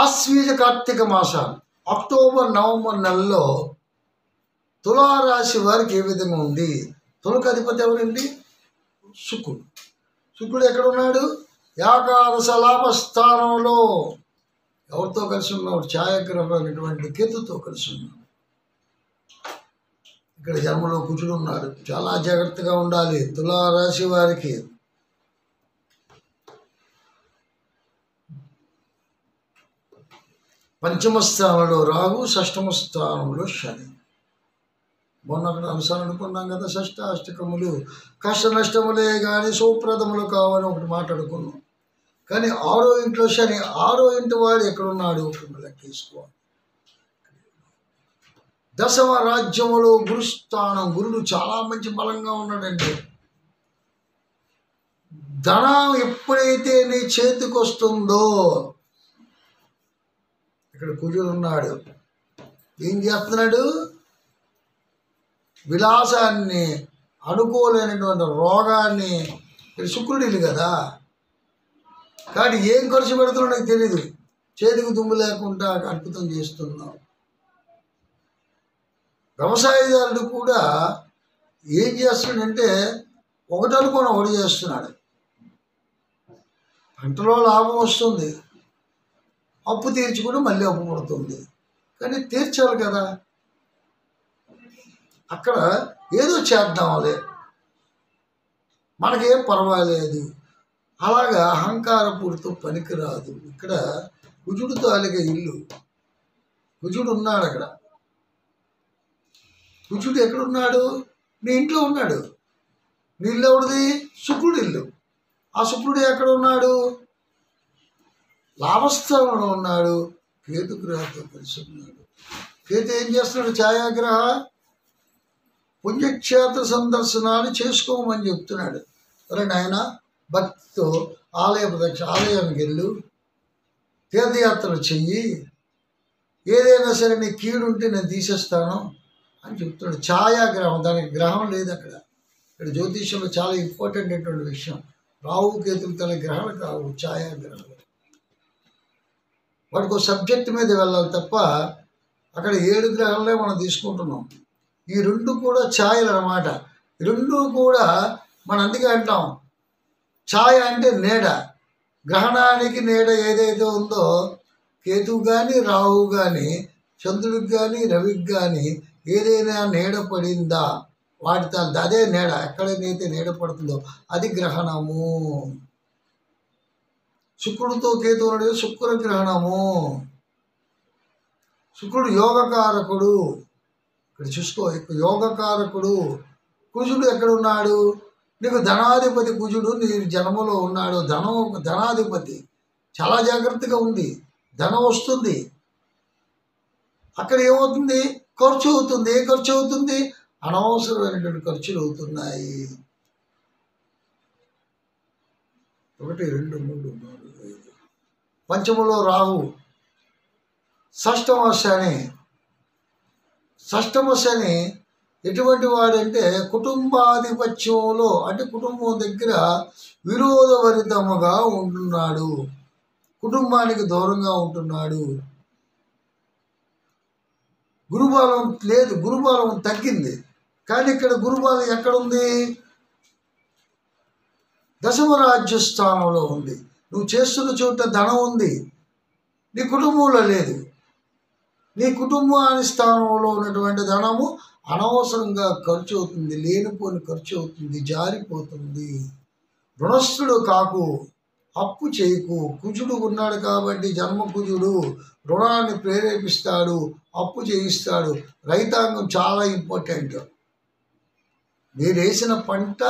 ఆశ్వీజ కార్తీక మాసాలు October November నెలలో తులారాశి వారికి ఏ విధంగా ఉంది? తులకు అధిపతి ఎవరండి? శుక్రుడు. శుక్రుడు ఎక్కడ ఉన్నాడు? ఏకాదశ లాభస్థానంలో. ఎవరితో కలిసి ఉన్నాడు? ఛాయాగ్రహం అనేటువంటి కేతుతో కలిసి ఉన్నాడు. ఇక్కడ జన్మలో కుజుడు ఉన్నాడు. చాలా జాగ్రత్తగా ఉండాలి తులారాశి వారికి. పంచమ స్థానంలో రాహు, షష్టమ స్థానంలో శని. మొన్న అక్కడ అంశాలు అనుకున్నాం కదా, షష్టాష్టకములు కష్ట నష్టములే కానీ సుప్రదములు కావని ఒకటి మాట్లాడుకున్నాం. కానీ 6వ ఇంట్లో శని, 6వ ఇంటి వాడు ఎక్కడున్నాడు లెక్కేసుకోవాలి. దశమ రాజ్యములో గురుస్థానం, గురుడు చాలా మంచి బలంగా ఉన్నాడండి. ధనం ఎప్పుడైతే నీ చేతికి వస్తుందో, ఇక్కడ కుజుడు ఉన్నాడు, ఏం చేస్తున్నాడు? విలాసాన్ని, అనుకోలేనటువంటి రోగాన్ని, ఇక్కడ శుక్రుడు ఇల్లు కదా, కాబట్టి ఏం ఖర్చు పెడుతున్నాడో నాకు తెలియదు. చేతికి దుమ్ము లేకుండా అద్భుతం చేస్తున్నాం. వ్యవసాయదారుడు కూడా ఏం చేస్తున్నాడంటే ఒకటి అనుకోని ఒకటి చేస్తున్నాడు. పంటలో లాభం వస్తుంది, అప్పు తీర్చుకుని మళ్ళీ అప్పు పడుతుంది. కానీ తీర్చాలి కదా, అక్కడ ఏదో చేద్దాంలే, మనకేం పర్వాలేదు, అలాగా అహంకారపూరితో పనికిరాదు. ఇక్కడ కుజుడితో అలిగే ఇల్లు, కుజుడు ఉన్నాడు అక్కడ. కుజుడు ఎక్కడున్నాడు? నీ ఇంట్లో ఉన్నాడు. నీ ఇల్లు ఎవరిది? శుక్రుడు ఇల్లు. ఆ శుక్రుడు ఎక్కడ ఉన్నాడు? లాభస్థానంలో ఉన్నాడు. కేతు గ్రహంతో కలిసి ఉన్నాడు. కేతు ఏం చేస్తున్నాడు? ఛాయాగ్రహ పుణ్యక్షేత్ర సందర్శనాలు చేసుకోమని చెప్తున్నాడు. సరే నాయన, భక్తితో ఆలయానికి వెళ్ళు, తీర్థయాత్రలు చెయ్యి, ఏదైనా సరే నీ కీడు ఉంటే నేను తీసేస్తాను అని చెప్తున్నాడు. ఛాయాగ్రహం, దానికి గ్రహం లేదు అక్కడ. ఇక్కడ జ్యోతిష్యంలో చాలా ఇంపార్టెంట్ అయినటువంటి విషయం. రాహు కేతులు తన గ్రహాలు కావు, ఛాయాగ్రహాలు. వాడికి ఒక సబ్జెక్ట్ మీద వెళ్ళాలి తప్ప అక్కడ 7 గ్రహాలనే మనం తీసుకుంటున్నాం. ఈ 2 కూడా ఛాయలు అన్నమాట. ఈ 2 కూడా మనం అందుకే అంటాం, ఛాయ అంటే నీడ. గ్రహణానికి నీడ ఏదైతే ఉందో, కేతువు కానీ రాహు కానీ చంద్రుడికి కానీ రవికి కానీ ఏదైనా నీడ పడిందా, వాటితో అదే నీడ. ఎక్కడైతే నీడ పడుతుందో అది గ్రహణము. శుక్రుడితో కేతు అనేది శుక్ర గ్రహణము. శుక్రుడు యోగకారకుడు. ఇక్కడ చూసుకో, ఇక్కడ యోగకారకుడు. కుజుడు ఎక్కడున్నాడు? నీకు ధనాధిపతి కుజుడు నీ జన్మలో ఉన్నాడు. ధనాధిపతి. చాలా జాగ్రత్తగా ఉంది. ధనం వస్తుంది, అక్కడ ఏమవుతుంది? ఖర్చు అవుతుంది. ఏ ఖర్చు అవుతుంది? అనవసరమైనటువంటి ఖర్చులు అవుతున్నాయి. 1 2 3 4 5. పంచములో రాహు, షష్టమ శని. షష్టమ శని ఎటువంటి వాడంటే కుటుంబాధిపత్యంలో, అంటే కుటుంబం దగ్గర విరోధభరితముగా ఉంటున్నాడు, కుటుంబానికి దూరంగా ఉంటున్నాడు. గురుబలం లేదు, గురుబలం తగ్గింది. కానీ ఇక్కడ గురుబలం ఎక్కడుంది? దశమరాజ్య స్థానంలో ఉంది. నువ్వు చేస్తున్న చోట ధనం ఉంది, నీ కుటుంబంలో లేదు. నీ కుటుంబాని స్థానంలో ఉన్నటువంటి ధనము అనవసరంగా ఖర్చు అవుతుంది, లేనిపోని ఖర్చు అవుతుంది, జారిపోతుంది. రుణస్థుడు కాకు, అప్పు చేయకు. కుజుడు ఉన్నాడు కాబట్టి జన్మ కుజుడు రుణాన్ని ప్రేరేపిస్తాడు, అప్పు చేయిస్తాడు. రైతాంగం చాలా ఇంపార్టెంట్. మీరు వేసిన పంట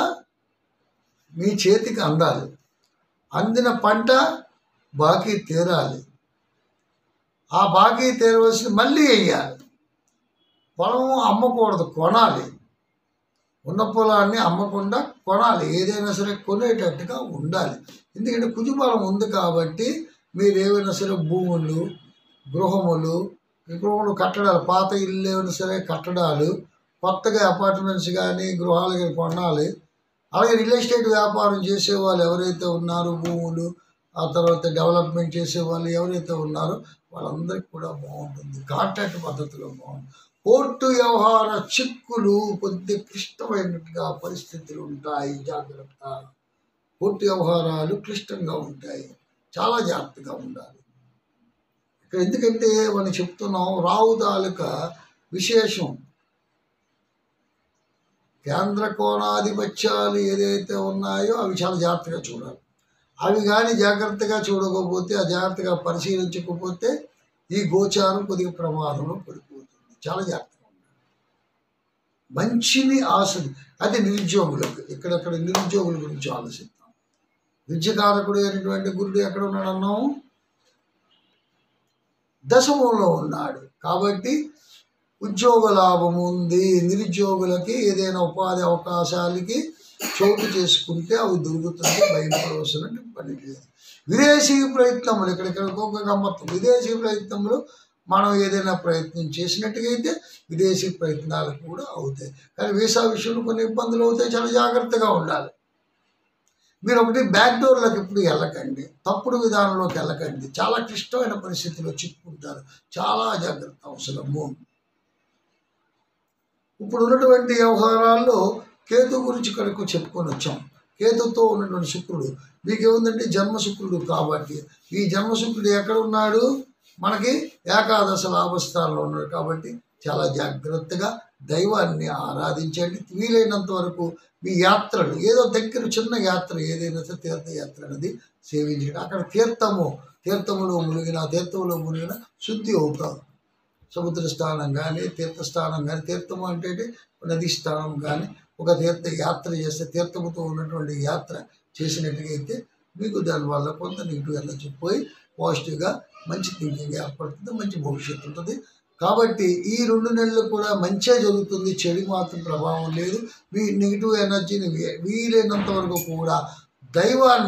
మీ చేతికి అందాలి, అందిన పంట బాకీ తీరాలి. ఆ బాకీ తీరవలసి మళ్ళీ వేయాలి. పొలం అమ్మకూడదు, కొనాలి. ఉన్న పొలాన్ని అమ్మకుండా కొనాలి. ఏదైనా సరే కొనేటట్టుగా ఉండాలి. ఎందుకంటే కుజుబలం ఉంది కాబట్టి మీరు ఏవైనా సరే భూములు, గృహములు కట్టడాలు, పాత ఇల్లు ఏమైనా సరే కట్టడాలు, కొత్తగా అపార్ట్మెంట్స్ కానీ గృహాలు కానీ కొనాలి. అలాగే రియల్ ఎస్టేట్ వ్యాపారం చేసేవాళ్ళు ఎవరైతే ఉన్నారో, భూములు ఆ తర్వాత డెవలప్మెంట్ చేసే వాళ్ళు ఎవరైతే ఉన్నారో వాళ్ళందరికీ కూడా బాగుంటుంది. కాంట్రాక్ట్ పద్ధతిలో బాగుంటుంది. కోర్టు వ్యవహార చిక్కులు కొద్ది క్లిష్టమైనట్టుగా పరిస్థితులు ఉంటాయి, జాగ్రత్త. కోర్టు వ్యవహారాలు క్లిష్టంగా ఉంటాయి, చాలా జాగ్రత్తగా ఉండాలి. ఇక్కడ ఎందుకంటే మనం చెప్తున్నాం, రావు తాలూకా విశేషం కేంద్ర కోణాధిపత్యాలు ఏదైతే ఉన్నాయో అవి చాలా జాగ్రత్తగా చూడాలి. అవి కానీ జాగ్రత్తగా చూడకపోతే, ఆ జాగ్రత్తగా పరిశీలించకపోతే ఈ గోచారం కొద్దిగా ప్రమాదంలో పడిపోతుంది. చాలా జాగ్రత్తగా ఉండాలి. మంచిని ఆశది అది నిరుద్యోగులకు. ఇక్కడక్కడ నిరుద్యోగుల గురించి ఆలోచిద్దాం. విద్యకారకుడు అయినటువంటి గురుడు ఎక్కడ ఉన్నాడు అన్నాము? దశమంలో ఉన్నాడు. కాబట్టి ఉద్యోగ లాభం ఉంది. నిరుద్యోగులకి ఏదైనా ఉపాధి అవకాశాలకి చోటు చేసుకుంటే అవి దొరుకుతుంది, భయపడవలసిన పని లేదు. విదేశీ ప్రయత్నములు ఇక్కడ ఒక గమ్మత్తు. విదేశీ ప్రయత్నములు మనం ఏదైనా ప్రయత్నం చేసినట్టుగైతే విదేశీ ప్రయత్నాలు కూడా అవుతాయి. కానీ వీసా విషయంలో కొన్ని ఇబ్బందులు అవుతాయి, చాలా జాగ్రత్తగా ఉండాలి. మీరు ఒకటి బ్యాక్ డోర్లకు ఎప్పుడు వెళ్ళకండి, తప్పుడు విధానంలోకి వెళ్ళకండి. చాలా క్లిష్టమైన పరిస్థితిలో చిక్కుకుంటారు, చాలా జాగ్రత్త అవసరము. ఇప్పుడు ఉన్నటువంటి వ్యవహారాల్లో కేతు గురించి ఇక్కడికి చెప్పుకొని వచ్చాం. కేతుతో ఉన్నటువంటి శుక్రుడు మీకేముందంటే జన్మ శుక్రుడు. కాబట్టి ఈ జన్మ శుక్రుడు ఎక్కడ ఉన్నాడు? మనకి ఏకాదశ లాభస్థానంలో ఉన్నాడు. కాబట్టి చాలా జాగ్రత్తగా దైవాన్ని ఆరాధించండి. వీలైనంత వరకు మీ యాత్రలు ఏదో దగ్గర చిన్న యాత్ర ఏదైనా తీర్థయాత్ర అనేది సేవించండి. అక్కడ తీర్థములో మునిగిన శుద్ధి అవుతారు. సముద్ర స్థానం కానీ తీర్థస్థానం కానీ, తీర్థము అంటే నదీ స్థానం కానీ, ఒక తీర్థయాత్ర చేస్తే తీర్థముతో ఉన్నటువంటి యాత్ర చేసినట్టుగైతే మీకు దానివల్ల కొంత నెగిటివ్ ఎనర్జీ పోయి పాజిటివ్గా మంచి థింకింగ్ ఏర్పడుతుంది, మంచి భవిష్యత్తు ఉంటుంది. కాబట్టి ఈ 2 నెలలు కూడా మంచిగా జరుగుతుంది, చెడు మాత్రం ప్రభావం లేదు. మీ నెగిటివ్ ఎనర్జీని వీలైనంత వరకు కూడా దైవం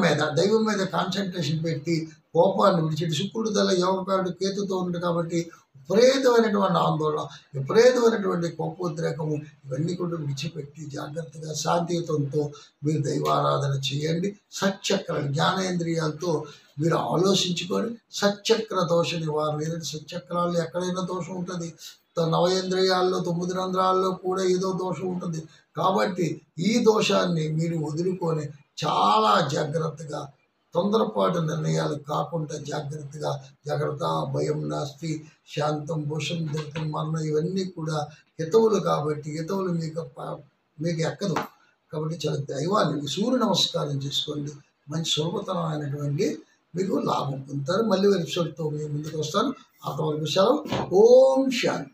మీద కాన్సన్ట్రేషన్ పెట్టి కోపాన్ని విడిచిపెట్టి, శుక్రుడు దళ యోగకారుడు కేతుతో ఉంది కాబట్టి విపరీతమైనటువంటి ఆందోళన, విపరీతమైనటువంటి కోపోద్రేకము ఇవన్నీ కూడా విడిచిపెట్టి జాగ్రత్తగా శాంతియుతంతో మీరు దైవారాధన చేయండి. సచ్చక్ర జ్ఞానేంద్రియాలతో మీరు ఆలోచించుకొని సచ్చక్ర దోష నివారణ. ఏదంటే సచ్చక్రాల్లో ఎక్కడైనా దోషం ఉంటుంది, నవేంద్రియాల్లో 9 రంధ్రాల్లో కూడా ఏదో దోషం ఉంటుంది. కాబట్టి ఈ దోషాన్ని మీరు వదులుకొని చాలా జాగ్రత్తగా, తొందరపాటు నిర్ణయాలు కాకుండా జాగ్రత్త భయం నాస్తి శాంతం భూషం ధృతం మరణం ఇవన్నీ కూడా హితవులు. కాబట్టి హితవులు మీకు ఎక్కదు. కాబట్టి చాలా దైవాన్ని సూర్య నమస్కారం చేసుకోండి, మంచి సులభతరమైనటువంటి మీకు లాభం పొందుతారు. మళ్ళీ ఎపిసోడ్తో మీ ముందుకు వస్తాను. అంతవరకు సెలవు. ఓం శాంతి.